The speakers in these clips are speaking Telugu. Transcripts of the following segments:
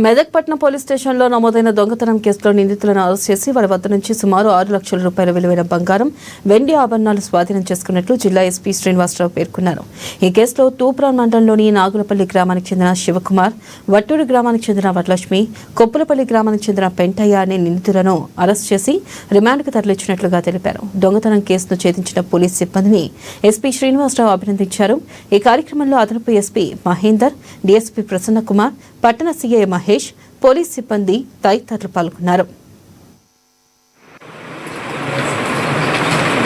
మెదక్ పట్టణ పోలీస్ స్టేషన్లో నమోదైన దొంగతనం కేసులో నిందితులను అరెస్ట్ చేసి వారి వద్ద నుంచి సుమారు 6 లక్షల రూపాయల విలువైన బంగారం, వెండి ఆభరణాలు స్వాధీనం చేసుకున్నట్లు జిల్లా ఎస్పీ శ్రీనివాసరావు పేర్కొన్నారు. ఈ కేసులో తూప్రాన్ మండలంలోని నాగులపల్లి గ్రామానికి చెందిన శివకుమార్, వట్టూరు గ్రామానికి చెందిన వరలక్ష్మి, కొప్పులపల్లి గ్రామానికి చెందిన పెంటయ్య అనే నిందితులను అరెస్ట్ చేసి రిమాండ్కు తరలించినట్లుగా తెలిపారు. దొంగతనం కేసును ఛేదించిన పోలీస్ సిబ్బందిని ఎస్పీ శ్రీనివాసరావు అభినందించారు. ఈ కార్యక్రమంలో అదనపు ఎస్పీ మహేందర్, డీఎస్పీ ప్రసన్న కుమార్, పట్టణ సీఐ మహేష్, పోలీస్ సిబ్బంది తదితరులు పాల్గొన్నారు.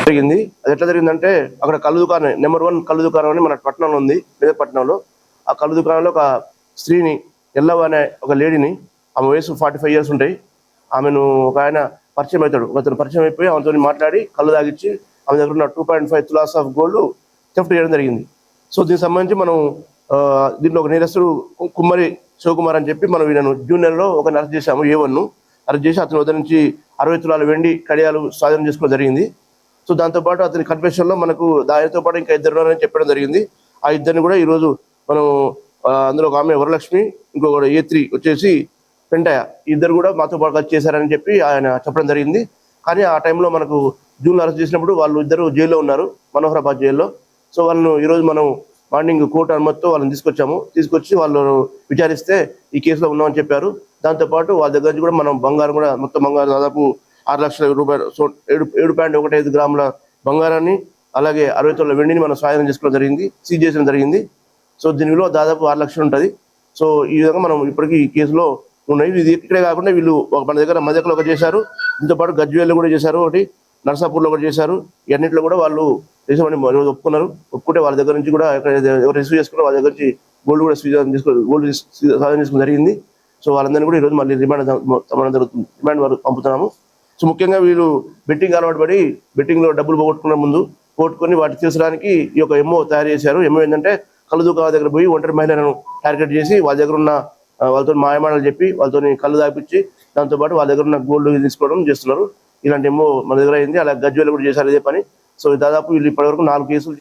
జరిగింది అది ఎట్లా జరిగిందంటే అక్కడ కళ్ళు దుకాణం నెంబర్ 1 కళ్ళు దుకాణం అని మన పట్టణంలో ఉంది. పట్టణంలో ఆ కళ్ళు దుకాణంలో ఒక స్త్రీని ఎల్లవ అనే ఒక లేడీని, ఆమె వయసు 45 ఇయర్స్ ఉంటాయి. ఆమెను ఒక ఆయన పరిచయం అవుతాడు. అతను పరిచయం అయిపోయి ఆమెతో మాట్లాడి కళ్ళు తాగిచ్చి ఆమె దగ్గర ఉన్న 2.5 తులాస్ ఆఫ్ గోల్డ్ థెఫ్ట్ చేయడం జరిగింది. సో దీనికి సంబంధించి మనం దీంట్లో ఒక నేరస్తుడు కుమ్మరి శివకుమార్ అని చెప్పి మనం వీళ్ళను జూనియర్లో ఒక అరెస్ట్ చేశాము. A1 అరెస్ట్ చేసి అతని వద్ద నుంచి 60 తులాల వెండి కడియాలు స్వాధీనం చేసుకోవడం జరిగింది. సో దాంతోపాటు అతని కన్ఫెషన్లో మనకు దానితో పాటు ఇంకా 2 ఉన్నారని చెప్పడం జరిగింది. ఆ 2 కూడా ఈరోజు మనం అందులో ఒక ఆమె వరలక్ష్మి, ఇంకొక A3 వచ్చేసి పెంటయ్య, 2 కూడా మాతో పాటు కలిసి చేశారని చెప్పి ఆయన చెప్పడం జరిగింది. కానీ ఆ టైంలో మనకు జూన్లో అరెస్ట్ చేసినప్పుడు వాళ్ళు 2 జైల్లో ఉన్నారు, మనోహరాబాద్ జైల్లో. సో వాళ్ళను ఈరోజు మనం మార్నింగ్ కోర్టు అనుమతితో వాళ్ళని తీసుకొచ్చి వాళ్ళు విచారిస్తే ఈ కేసులో ఉన్నామని చెప్పారు. దాంతోపాటు వాళ్ళ దగ్గర నుంచి కూడా మనం బంగారం కూడా మొత్తం బంగారం దాదాపు 6 లక్షల రూపాయలు, 7.15 గ్రాముల బంగారాన్ని, అలాగే 60 తులాల వెండిని మనం స్వాధీనం చేసుకోవడం జరిగింది, సీజ్ చేయడం జరిగింది. సో దీని విలువ దాదాపు 6 లక్షలు ఉంటుంది. సో ఈ విధంగా మనం ఇప్పటికీ ఈ కేసులో ఉన్నాయి. ఇది ఇక్కడే కాకుండా వీళ్ళు మన దగ్గర మెదక్లో ఒకటి చేశారు, దీంతోపాటు గజ్వేల్లో కూడా చేశారు, ఒకటి నర్సాపూర్లో ఒకటి చేశారు. ఇవన్నింటిలో కూడా వాళ్ళు దేశమని ఒప్పుకున్నారు. ఒప్పుకుంటే వాళ్ళ దగ్గర నుంచి కూడా ఎవరు రిసీవ్ చేసుకున్నా వాళ్ళ దగ్గర నుంచి గోల్డ్ కూడా స్వాధీనం చేసుకోవడం జరిగింది. సో వాళ్ళందరినీ కూడా ఈరోజు మళ్ళీ రిమాండ్ వరకు పంపుతున్నాము. సో ముఖ్యంగా వీళ్ళు బెట్టింగ్ అలవాటు పడి బెట్టింగ్లో డబ్బులు పోగొట్టుకొని వాటిని తీర్చడానికి ఈ యొక్క ఎంఓ తయారు చేశారు. ఎంఓ ఏంటంటే కళ్ళు దుకాణాల దగ్గర పోయి ఒంటరి మహిళలను టార్గెట్ చేసి వాళ్ళ దగ్గర ఉన్న వాళ్ళతో మాయమాటలు చెప్పి వాళ్ళతో కళ్ళు దాపించి దాంతోపాటు వాళ్ళ దగ్గర ఉన్న గోల్డ్ తీసుకోవడం చేస్తున్నారు. ఇలాంటి ఏమో మన దగ్గర అయింది. అలా గజ్వేల్ కూడా చేశారు ఇదే పని. సో దాదాపు వీళ్ళు ఇప్పటివరకు 4 కేసులు